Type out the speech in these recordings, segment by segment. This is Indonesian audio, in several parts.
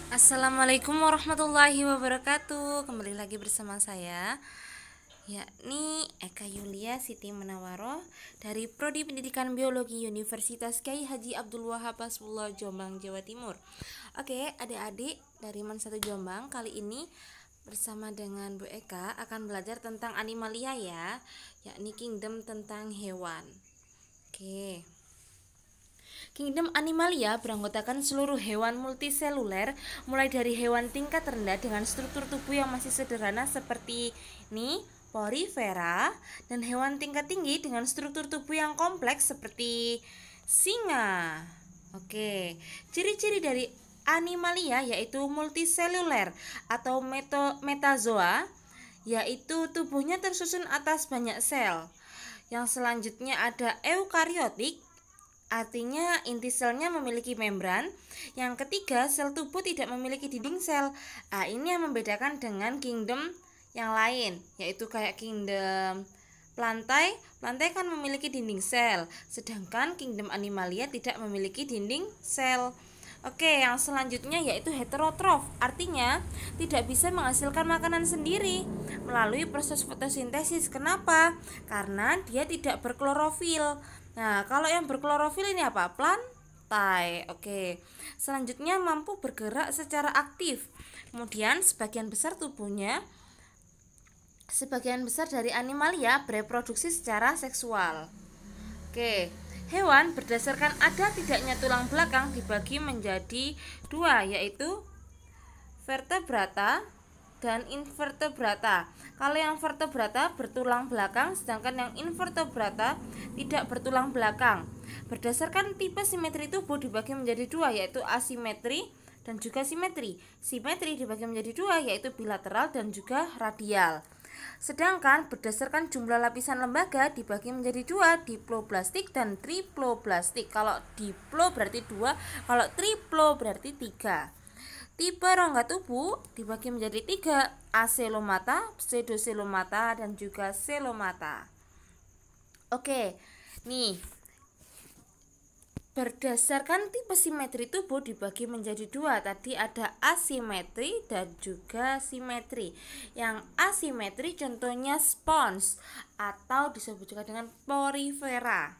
Assalamualaikum warahmatullahi wabarakatuh. Kembali lagi bersama saya, yakni Eka Yulia Siti Menawaro dari Prodi Pendidikan Biologi Universitas Kyai Haji Abdul Wahab Hasbullah, Jombang, Jawa Timur. Oke, adik-adik dari MAN 1 Jombang, kali ini bersama dengan Bu Eka akan belajar tentang animalia ya, yakni kingdom tentang hewan. Oke. Kingdom Animalia beranggotakan seluruh hewan multiseluler, mulai dari hewan tingkat rendah dengan struktur tubuh yang masih sederhana seperti ini, Porifera, dan hewan tingkat tinggi dengan struktur tubuh yang kompleks seperti singa. Oke, ciri-ciri dari Animalia yaitu multiseluler atau metazoa, yaitu tubuhnya tersusun atas banyak sel. Yang selanjutnya ada eukariotik, artinya inti selnya memiliki membran. Yang ketiga, sel tubuh tidak memiliki dinding sel. Ini yang membedakan dengan kingdom yang lain, yaitu kayak kingdom plantae. Plantae kan memiliki dinding sel, sedangkan kingdom animalia tidak memiliki dinding sel. Oke, yang selanjutnya yaitu heterotrof, artinya tidak bisa menghasilkan makanan sendiri melalui proses fotosintesis. Kenapa? Karena dia tidak berklorofil. Nah, kalau yang berklorofil ini apa? Plantae. Oke. Selanjutnya mampu bergerak secara aktif. Kemudian sebagian besar dari animalia bereproduksi secara seksual. Oke. Hewan berdasarkan ada tidaknya tulang belakang dibagi menjadi dua, yaitu vertebrata dan invertebrata. Kalau yang vertebrata bertulang belakang, sedangkan yang invertebrata tidak bertulang belakang. Berdasarkan tipe simetri tubuh dibagi menjadi dua, yaitu asimetri dan juga simetri. Simetri dibagi menjadi dua, yaitu bilateral dan juga radial. Sedangkan berdasarkan jumlah lapisan lembaga dibagi menjadi dua, diploblastik dan triploblastik. Kalau diplo berarti dua, kalau triplo berarti tiga. Tipe rongga tubuh dibagi menjadi tiga, acelomata, pseudocelomata, dan juga celomata. Oke, nih berdasarkan tipe simetri tubuh dibagi menjadi dua. Tadi ada asimetri dan juga simetri. Yang asimetri contohnya spons atau disebut juga dengan porifera.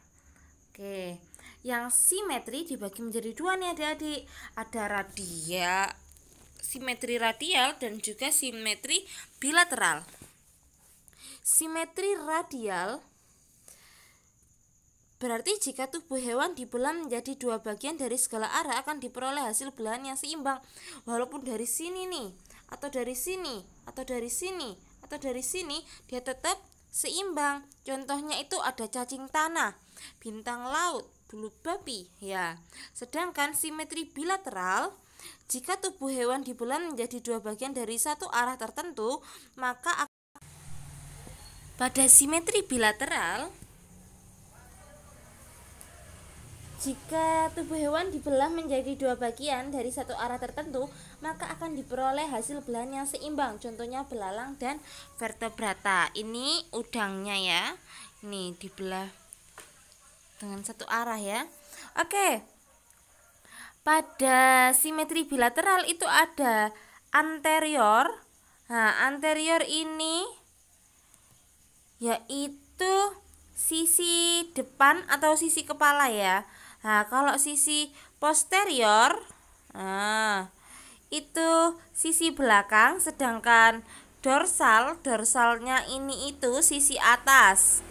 Oke, yang simetri dibagi menjadi dua nih adik-adik. Ada simetri radial dan juga simetri bilateral. Simetri radial berarti jika tubuh hewan dibelah menjadi dua bagian dari segala arah akan diperoleh hasil belahan yang seimbang. Walaupun dari sini nih, atau dari sini, atau dari sini, atau dari sini, dia tetap seimbang. Contohnya itu ada cacing tanah, bintang laut, bulu babi ya. Sedangkan simetri bilateral, jika tubuh hewan dibelah menjadi dua bagian dari satu arah tertentu, maka pada simetri bilateral, jika tubuh hewan dibelah menjadi dua bagian dari satu arah tertentu, maka akan diperoleh hasil belahan yang seimbang. Contohnya belalang dan vertebrata. Ini udangnya ya. Ini dibelah dengan satu arah ya. Oke. Pada simetri bilateral itu ada anterior. Nah, anterior ini yaitu sisi depan atau sisi kepala ya. Nah, kalau sisi posterior, itu sisi belakang, sedangkan dorsalnya ini itu sisi atas.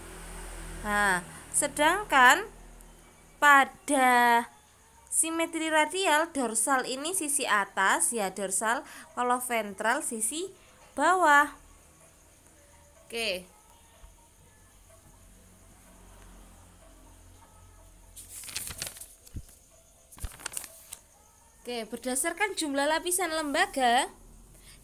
Nah, sedangkan pada simetri radial, dorsal ini sisi atas ya, dorsal. Kalau ventral sisi bawah. Oke. Oke, berdasarkan jumlah lapisan lembaga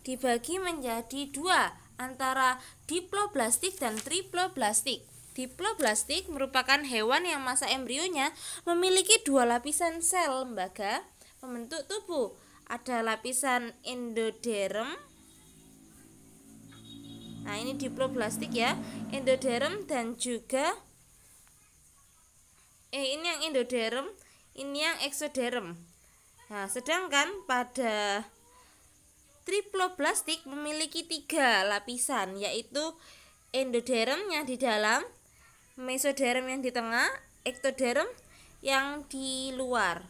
dibagi menjadi dua, antara diploblastik dan triploblastik. Diploblastik merupakan hewan yang masa embrionya memiliki dua lapisan sel lembaga membentuk tubuh. Ada lapisan endoderm. Nah, ini diploblastik ya, endoderm dan juga ini yang endoderm, ini yang eksoderm. Nah, sedangkan pada triploblastik memiliki 3 lapisan, yaitu endodermnya di dalam, mesoderm yang di tengah, ektoderm yang di luar.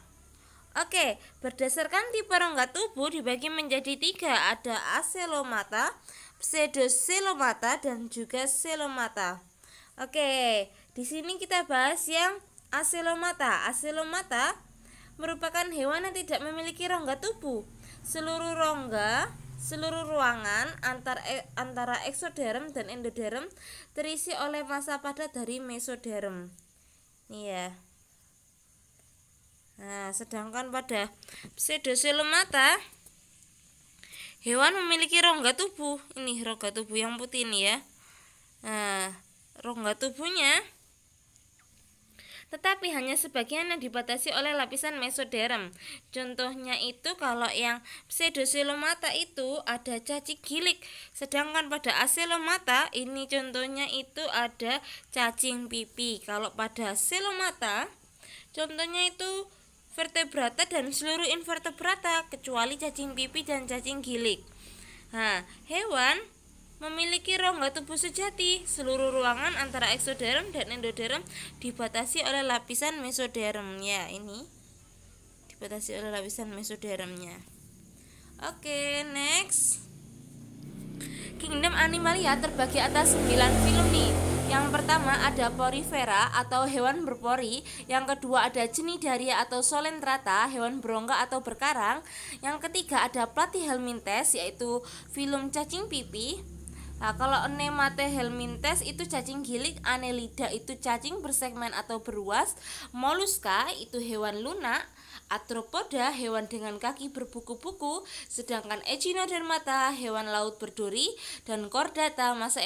Oke, berdasarkan tipe rongga tubuh dibagi menjadi 3, ada acelomata, pseudocelomata, dan juga celomata. Oke, di sini kita bahas yang acelomata. Acelomata merupakan hewan yang tidak memiliki rongga tubuh. Seluruh ruangan antara eksoderm dan endoderm terisi oleh massa padat dari mesoderm. Nih ya. Nah, sedangkan pada pseudocelomata hewan memiliki rongga tubuh. Ini rongga tubuh yang putih ini ya. Nah, rongga tubuhnya tetapi hanya sebagian yang dibatasi oleh lapisan mesoderm. Contohnya itu kalau yang pseudocelomata itu ada cacing gilik, sedangkan pada acelomata ini contohnya itu ada cacing pipi. Kalau pada celomata contohnya itu vertebrata dan seluruh invertebrata kecuali cacing pipi dan cacing gilik. Nah, hewan memiliki rongga tubuh sejati. Seluruh ruangan antara eksoderm dan endoderm dibatasi oleh lapisan mesoderm. Ya, ini dibatasi oleh lapisan mesodermnya. Oke, next. Kingdom Animalia terbagi atas 9 filum nih. Yang pertama ada Porifera atau hewan berpori. Yang kedua ada Cnidaria atau Solentrata, hewan berongga atau berkarang. Yang ketiga ada Platyhelminthes, yaitu filum cacing pipi. Nah, kalau Nematelhelminthes itu cacing gilik, Annelida itu cacing bersegmen atau beruas, Mollusca itu hewan lunak, Arthropoda hewan dengan kaki berbuku-buku, sedangkan Echinodermata hewan laut berduri, dan Chordata masa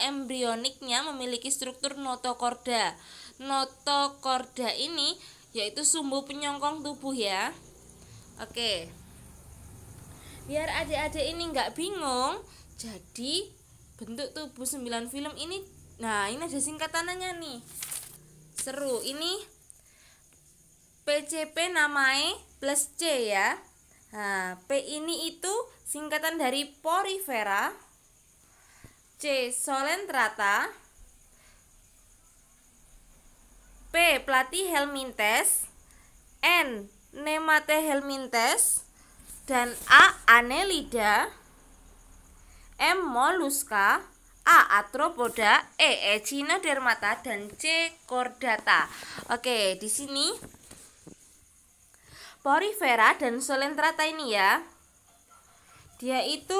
embrioniknya memiliki struktur notochorda. Notochorda ini yaitu sumbu penyongkong tubuh ya. Oke, biar adik-adik ini nggak bingung, jadi bentuk tubuh 9 film ini, nah ini ada singkatannya nih, seru. Ini PCP namae plus C ya. Nah, P ini itu singkatan dari Porifera, C Solentrata, P Platyhelminthes, N Nematelhelminthes, dan A Annelida, M Mollusca, A Arthropoda, E Echinodermata, dan C Chordata. Oke, di sini Porifera dan Solentrata ini ya, dia itu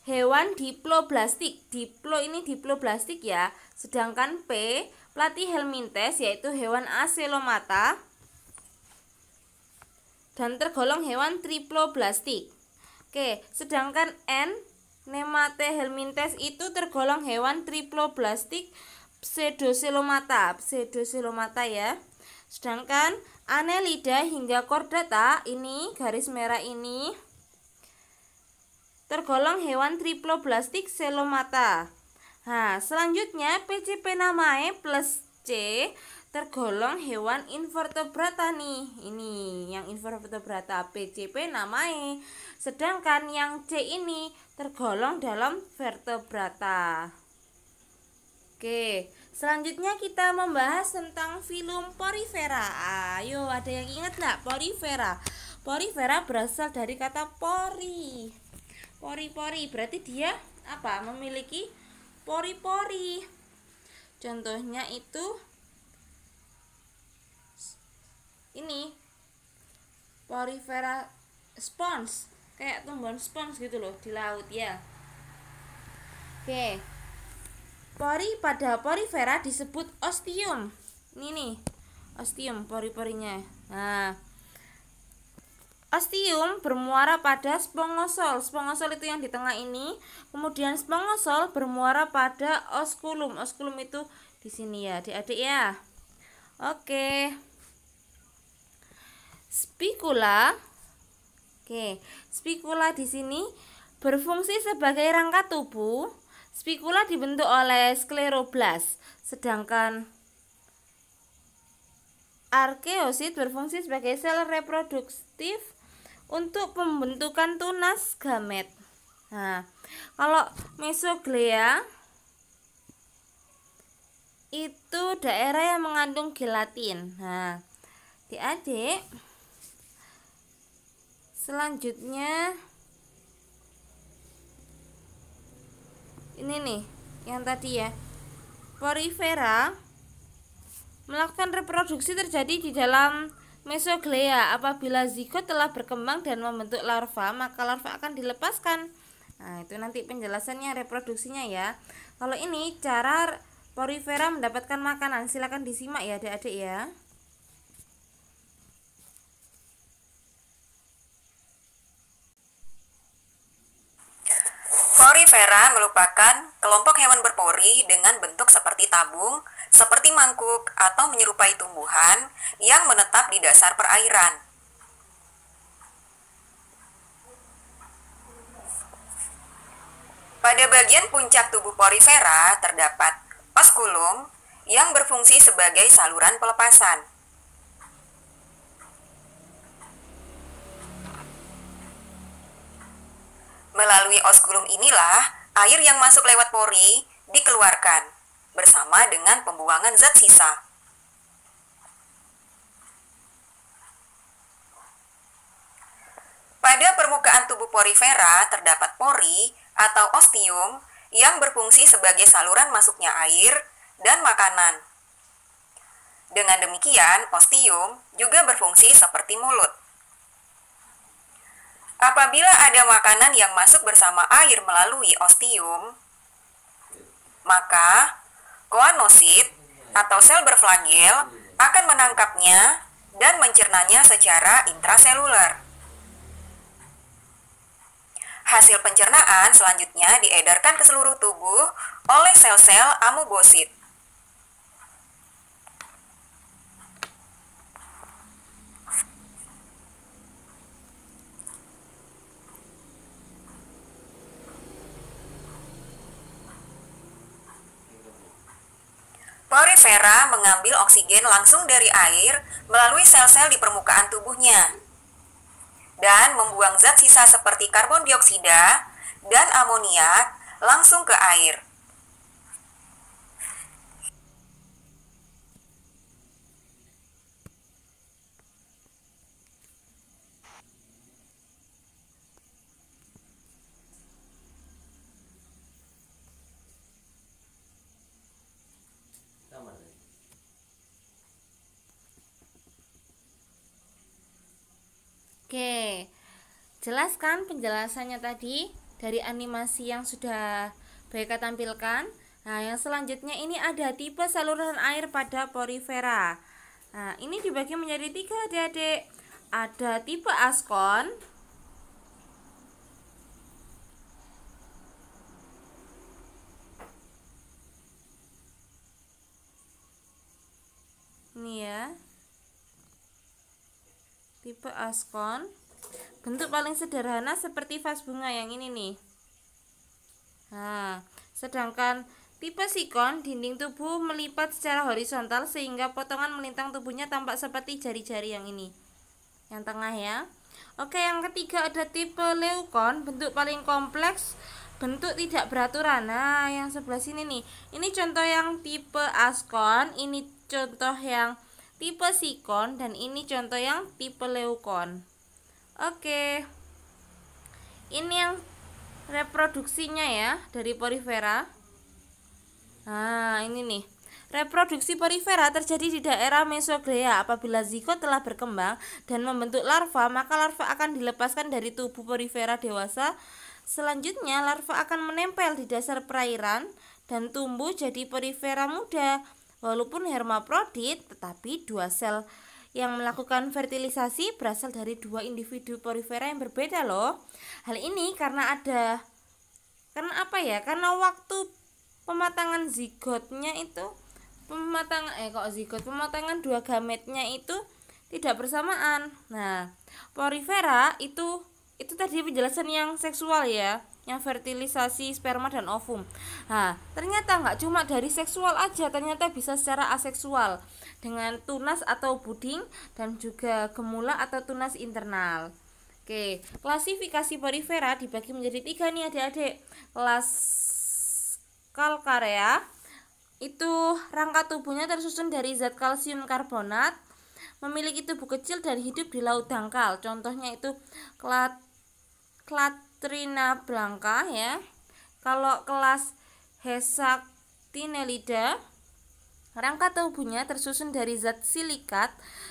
hewan diploblastik. Diplo ini diploblastik ya. Sedangkan P Platyhelminthes yaitu hewan acelomata dan tergolong hewan triploblastik. Oke, sedangkan N Nematelhelminthes itu tergolong hewan triploblastik pseudocelomata ya. Sedangkan Annelida hingga Chordata ini garis merah ini tergolong hewan triploblastik celomata. Nah, selanjutnya PCP namae plus C tergolong hewan invertebrata nih. Ini yang invertebrata PCP namae. Sedangkan yang C ini tergolong dalam vertebrata. Oke, selanjutnya kita membahas tentang filum Porifera. Ayo, ada yang ingat nggak Porifera? Porifera berasal dari kata pori. Pori-pori berarti dia apa? Memiliki pori-pori. Contohnya itu ini Porifera spons, kayak tumbuhan spons gitu loh di laut ya. Oke, pori pada Porifera disebut ostium. Ini nih ostium, pori-porinya. Nah, ostium bermuara pada spongosol. Spongosol itu yang di tengah ini. Kemudian spongosol bermuara pada osculum. Osculum itu di sini ya, adik-adik ya. Oke. Spicula. Oke, spicula di sini berfungsi sebagai rangka tubuh. Spicula dibentuk oleh skleroblast, sedangkan arkeosit berfungsi sebagai sel reproduktif untuk pembentukan tunas gamet. Nah, kalau mesoglea itu daerah yang mengandung gelatin. Nah, adik-adik, selanjutnya ini nih, yang tadi ya, porifera melakukan reproduksi terjadi di dalam mesoglea. Apabila zigot telah berkembang dan membentuk larva, maka larva akan dilepaskan. Nah, itu nanti penjelasannya reproduksinya ya. Kalau ini cara porifera mendapatkan makanan, silakan disimak ya adik-adik ya. Porifera merupakan kelompok hewan berpori dengan bentuk seperti tabung, seperti mangkuk, atau menyerupai tumbuhan yang menetap di dasar perairan. Pada bagian puncak tubuh porifera terdapat osculum yang berfungsi sebagai saluran pelepasan. Melalui osculum inilah air yang masuk lewat pori dikeluarkan bersama dengan pembuangan zat sisa. Pada permukaan tubuh porifera terdapat pori atau ostium yang berfungsi sebagai saluran masuknya air dan makanan. Dengan demikian, ostium juga berfungsi seperti mulut. Apabila ada makanan yang masuk bersama air melalui ostium, maka koanosit atau sel berflagel akan menangkapnya dan mencernanya secara intraseluler. Hasil pencernaan selanjutnya diedarkan ke seluruh tubuh oleh sel-sel amoebosit. Porifera mengambil oksigen langsung dari air melalui sel-sel di permukaan tubuhnya dan membuang zat sisa seperti karbon dioksida dan amoniak langsung ke air. Oke, jelaskan penjelasannya tadi dari animasi yang sudah Baika tampilkan. Nah, yang selanjutnya ini ada tipe saluran air pada porifera. Nah, ini dibagi menjadi 3 adik-adik. Ada tipe askon, ini ya, tipe askon, bentuk paling sederhana seperti vas bunga yang ini nih. Nah, sedangkan tipe sikon, dinding tubuh melipat secara horizontal sehingga potongan melintang tubuhnya tampak seperti jari-jari yang ini, yang tengah ya. Oke, yang ketiga ada tipe leukon, bentuk paling kompleks, bentuk tidak beraturan. Nah, yang sebelah sini nih, ini contoh yang tipe askon, ini contoh yang tipe sikon, dan ini contoh yang tipe leukon. Oke, ini yang reproduksinya ya dari porifera. Nah, ini nih, reproduksi porifera terjadi di daerah mesoglea. Apabila zigot telah berkembang dan membentuk larva, maka larva akan dilepaskan dari tubuh porifera dewasa. Selanjutnya, larva akan menempel di dasar perairan dan tumbuh jadi porifera muda. Walaupun hermaprodit, tetapi dua sel yang melakukan fertilisasi berasal dari 2 individu porifera yang berbeda loh. Hal ini karena apa ya? Karena waktu pematangan zigotnya itu pematangan 2 gametnya itu tidak bersamaan. Nah, porifera itu tadi penjelasan yang seksual ya, yang fertilisasi sperma dan ovum. Nah, ternyata nggak cuma dari seksual aja, ternyata bisa secara aseksual dengan tunas atau buding dan juga gemula atau tunas internal. Oke, klasifikasi porifera dibagi menjadi 3 nih adik-adik. Kelas kalkarea itu rangka tubuhnya tersusun dari zat kalsium karbonat, memiliki tubuh kecil dan hidup di laut dangkal. Contohnya itu Clatrina blanca ya. Kalau kelas Hexactinellida, rangka tubuhnya tersusun dari zat silikat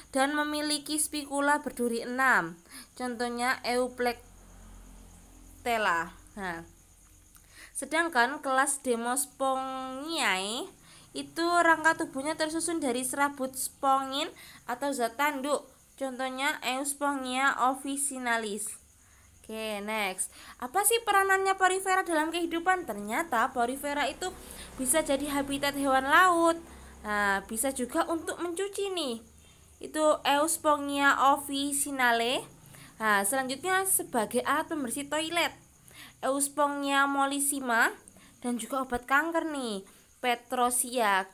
dan memiliki spikula berduri 6. Contohnya Euplectella. Nah, sedangkan kelas Demospongiae itu rangka tubuhnya tersusun dari serabut spongin atau zat tanduk. Contohnya Euspongia officinalis. Oke, next. Apa sih peranannya porifera dalam kehidupan? Ternyata porifera itu bisa jadi habitat hewan laut. Nah, bisa juga untuk mencuci nih. Itu Euspongia officinale. Nah, selanjutnya sebagai alat pembersih toilet. Euspongia mollissima dan juga obat kanker nih. Petrosia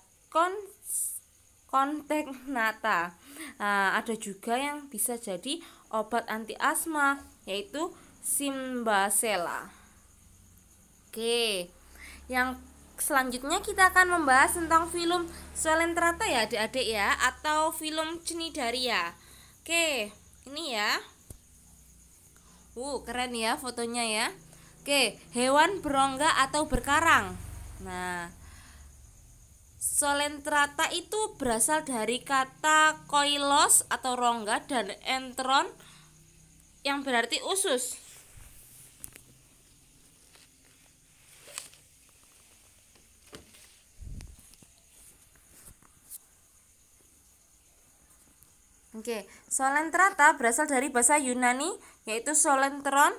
contagnata. Nah, ada juga yang bisa jadi obat anti asma, yaitu Simbacela. Oke, yang selanjutnya kita akan membahas tentang filum Coelenterata ya adik-adik ya, atau filum Cnidaria. Oke, ini ya. Keren ya fotonya ya. Oke, hewan berongga atau berkarang. Nah, Coelenterata itu berasal dari kata koilos atau rongga dan entron yang berarti usus. Oke, Coelenterata berasal dari bahasa Yunani yaitu Coelentron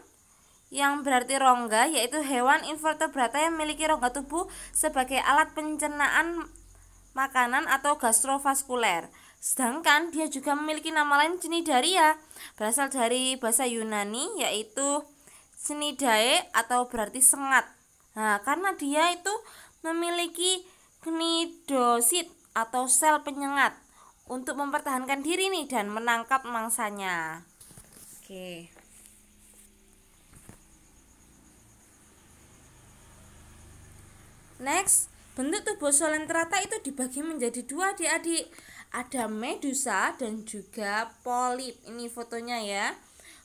yang berarti rongga, yaitu hewan invertebrata yang memiliki rongga tubuh sebagai alat pencernaan makanan atau gastrovaskuler. Sedangkan dia juga memiliki nama lain Cnidaria, berasal dari bahasa Yunani yaitu Cnidae atau berarti sengat. Nah, karena dia itu memiliki cnidosit atau sel penyengat untuk mempertahankan diri nih dan menangkap mangsanya. Oke. Next, bentuk tubuh Coelenterata itu dibagi menjadi 2 adik-adik. Ada medusa dan juga polip. Ini fotonya ya.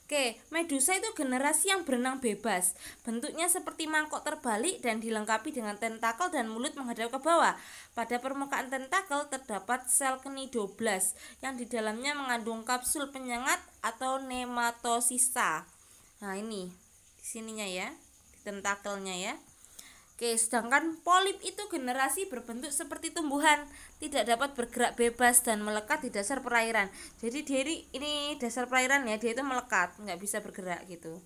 Oke, medusa itu generasi yang berenang bebas. Bentuknya seperti mangkok terbalik dan dilengkapi dengan tentakel dan mulut menghadap ke bawah. Pada permukaan tentakel terdapat sel cnidoblas yang di dalamnya mengandung kapsul penyengat atau nematosista. Nah, ini di sininya ya, di tentakelnya ya. Oke, sedangkan polip itu generasi berbentuk seperti tumbuhan, tidak dapat bergerak bebas dan melekat di dasar perairan. Jadi ini dasar perairan ya, dia itu melekat, nggak bisa bergerak gitu,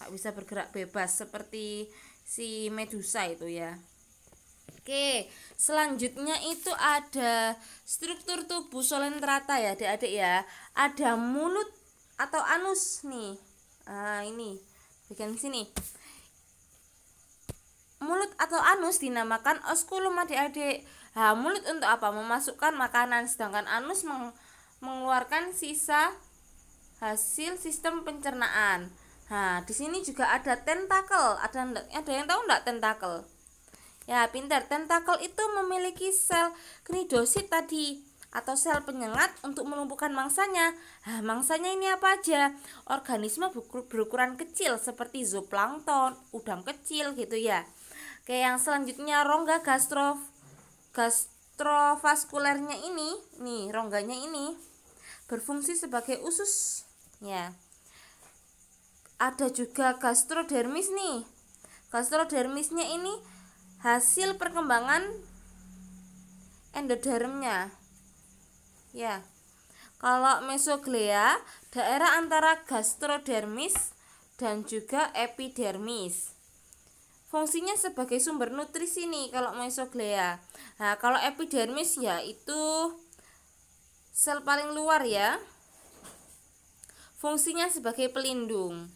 nggak bisa bergerak bebas seperti si medusa itu ya. Oke, selanjutnya itu ada struktur tubuh Coelenterata ya adik-adik ya. Ada mulut atau anus nih. Ini bagian sini. Mulut atau anus dinamakan osculum adik-adik. Nah, mulut untuk apa? Memasukkan makanan, sedangkan anus mengeluarkan sisa hasil sistem pencernaan. Nah, di sini juga ada tentakel. Ada yang tahu enggak tentakel? Ya, pintar. Tentakel itu memiliki sel cnidosit tadi atau sel penyengat untuk melumpuhkan mangsanya. Nah, mangsanya ini apa aja? Organisme berukuran kecil seperti zooplankton, udang kecil gitu ya. Oke, yang selanjutnya rongga gastrovaskulernya ini, nih rongganya ini berfungsi sebagai usus ya. Ada juga gastrodermis nih. Gastrodermisnya ini hasil perkembangan endodermnya ya. Kalau mesoglea daerah antara gastrodermis dan juga epidermis. Fungsinya sebagai sumber nutrisi nih kalau mesoglea. Nah, kalau epidermis ya itu sel paling luar ya. Fungsinya sebagai pelindung.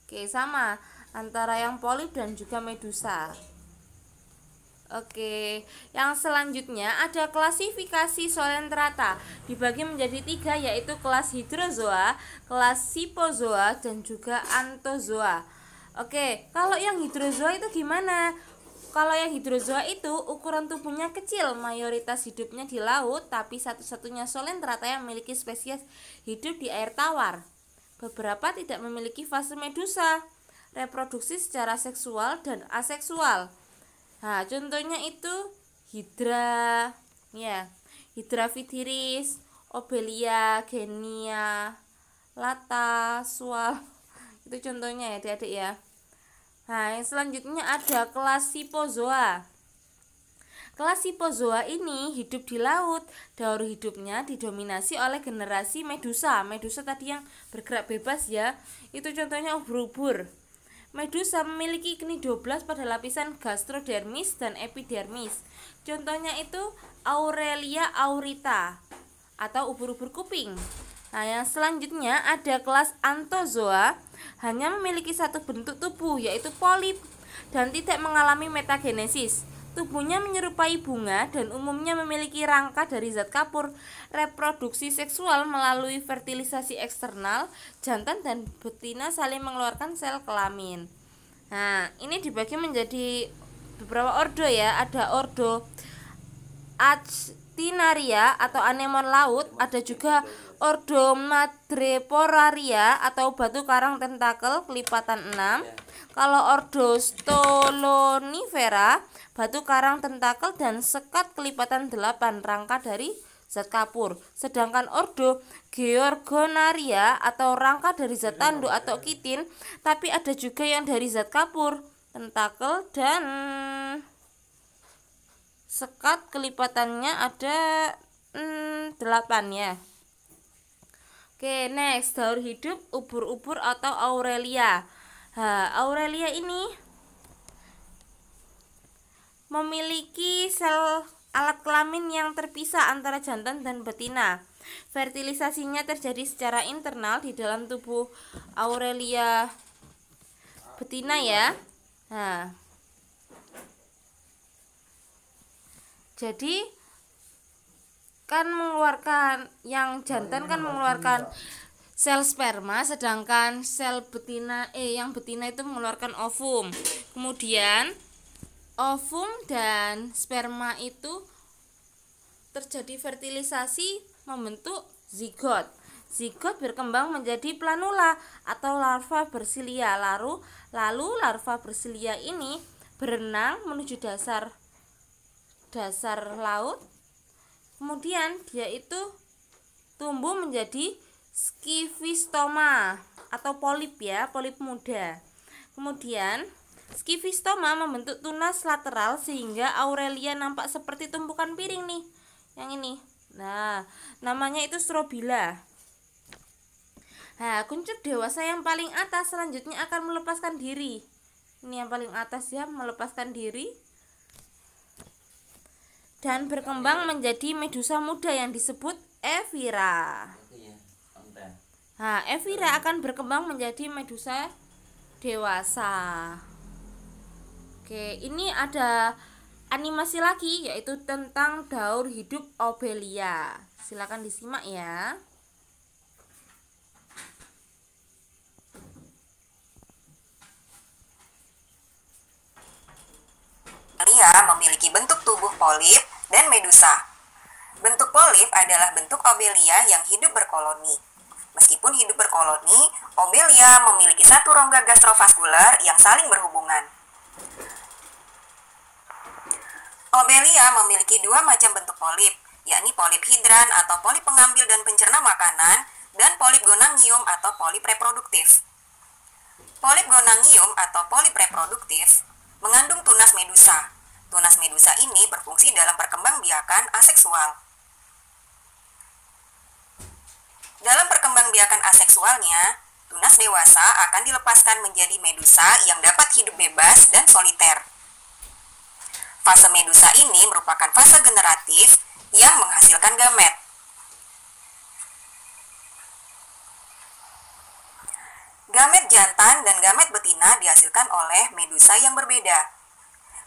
Oke, sama antara yang polip dan juga medusa. Oke, yang selanjutnya ada klasifikasi solentrata, dibagi menjadi 3, yaitu kelas hidrozoa, kelas sipozoa, dan juga anthozoa. Oke, kalau yang hidrozoa itu gimana? Kalau yang hidrozoa itu ukuran tubuhnya kecil, mayoritas hidupnya di laut, tapi satu-satunya solentrata yang memiliki spesies hidup di air tawar. Beberapa tidak memiliki fase medusa, reproduksi secara seksual dan aseksual. Nah, contohnya itu Hydra, ya, Hydra Phythiris, Obelia, Genia, Lata, Sual. Itu contohnya ya, adik-adik ya. Nah, yang selanjutnya ada kelas Sipozoa. Kelas Sipozoa ini hidup di laut. Daur hidupnya didominasi oleh generasi medusa. Medusa tadi yang bergerak bebas ya. Itu contohnya ubur-ubur. Medusa memiliki knidoblas pada lapisan gastrodermis dan epidermis. Contohnya itu Aurelia aurita atau ubur-ubur kuping. Nah, yang selanjutnya ada kelas Anthozoa, hanya memiliki satu bentuk tubuh yaitu polip dan tidak mengalami metagenesis. Tubuhnya menyerupai bunga dan umumnya memiliki rangka dari zat kapur. Reproduksi seksual melalui fertilisasi eksternal, jantan dan betina saling mengeluarkan sel kelamin. Nah, ini dibagi menjadi beberapa ordo ya. Ada ordo Actinaria atau anemon laut, ada juga ordo Madreporaria atau batu karang tentakel kelipatan 6. Kalau ordo Stolonifera, batu karang tentakel dan sekat kelipatan 8, rangka dari zat kapur. Sedangkan ordo Georgonaria atau rangka dari zat tanduk atau kitin, tapi ada juga yang dari zat kapur, tentakel dan sekat kelipatannya ada 8 ya. Oke, next, daur hidup ubur-ubur atau Aurelia. Aurelia ini memiliki sel alat kelamin yang terpisah antara jantan dan betina. Fertilisasinya terjadi secara internal di dalam tubuh Aurelia betina ya. Nah, jadi kan mengeluarkan, yang jantan kan mengeluarkan sel sperma, sedangkan sel betina yang betina itu mengeluarkan ovum. Kemudian ovum dan sperma itu terjadi fertilisasi membentuk zigot. Zigot berkembang menjadi planula atau larva bersilia. Lalu larva bersilia ini berenang menuju dasar laut. Kemudian dia itu tumbuh menjadi skifistoma atau polip ya, polip muda. Kemudian skifistoma membentuk tunas lateral sehingga Aurelia nampak seperti tumpukan piring nih. Yang ini. Nah, namanya itu strobila. Nah, kuncup dewasa yang paling atas selanjutnya akan melepaskan diri. Ini yang paling atas ya, melepaskan diri dan berkembang menjadi medusa muda yang disebut Evira. Nah, Evira akan berkembang menjadi medusa dewasa. Oke, ini ada animasi lagi yaitu tentang daur hidup Obelia. Silakan disimak ya. Obelia memiliki bentuk tubuh polip dan medusa. Bentuk polip adalah bentuk Obelia yang hidup berkoloni. Meskipun hidup berkoloni, Obelia memiliki satu rongga gastrovaskular yang saling berhubungan. Obelia memiliki dua macam bentuk polip, yakni polip hidran atau polip pengambil dan pencerna makanan, dan polip gonangium atau polip reproduktif. Polip gonangium atau polip reproduktif mengandung tunas medusa. Tunas medusa ini berfungsi dalam perkembangbiakan aseksual. Dalam perkembangbiakan aseksualnya, tunas dewasa akan dilepaskan menjadi medusa yang dapat hidup bebas dan soliter. Fase medusa ini merupakan fase generatif yang menghasilkan gamet. Gamet jantan dan gamet betina dihasilkan oleh medusa yang berbeda.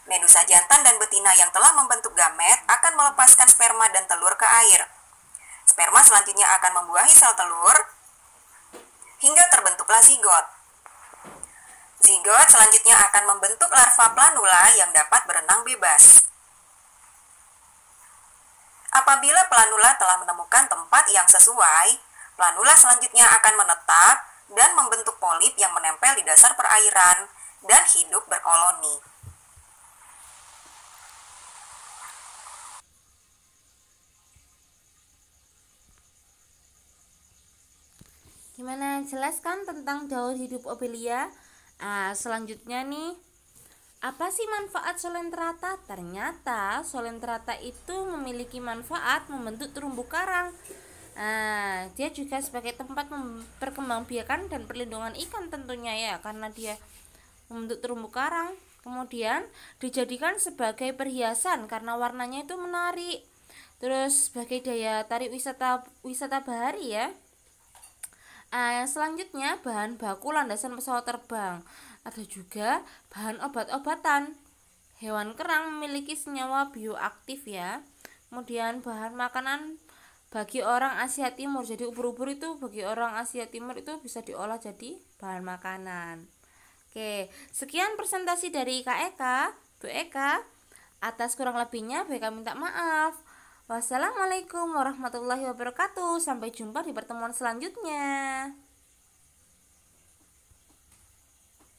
Medusa jantan dan betina yang telah membentuk gamet akan melepaskan sperma dan telur ke air. Sperma selanjutnya akan membuahi sel telur hingga terbentuklah zigot. Zigot selanjutnya akan membentuk larva planula yang dapat berenang bebas. Apabila planula telah menemukan tempat yang sesuai, planula selanjutnya akan menetap dan membentuk polip yang menempel di dasar perairan dan hidup berkoloni. Gimana, jelaskan tentang daur hidup Ophelia? Selanjutnya nih, apa sih manfaat Solentrata? Ternyata Solentrata itu memiliki manfaat membentuk terumbu karang. Dia juga sebagai tempat perkembangbiakan dan perlindungan ikan tentunya ya, karena dia membentuk terumbu karang. Kemudian dijadikan sebagai perhiasan karena warnanya itu menarik. Terus sebagai daya tarik wisata bahari ya. Yang selanjutnya bahan baku landasan pesawat terbang. Ada juga bahan obat-obatan. Hewan kerang memiliki senyawa bioaktif ya. Kemudian bahan makanan bagi orang Asia Timur. Jadi ubur-ubur itu bagi orang Asia Timur itu bisa diolah jadi bahan makanan. Oke, sekian presentasi dari Kak Eka, Bu Eka. Atas kurang lebihnya Bu Eka minta maaf. Wassalamualaikum warahmatullahi wabarakatuh. Sampai jumpa di pertemuan selanjutnya.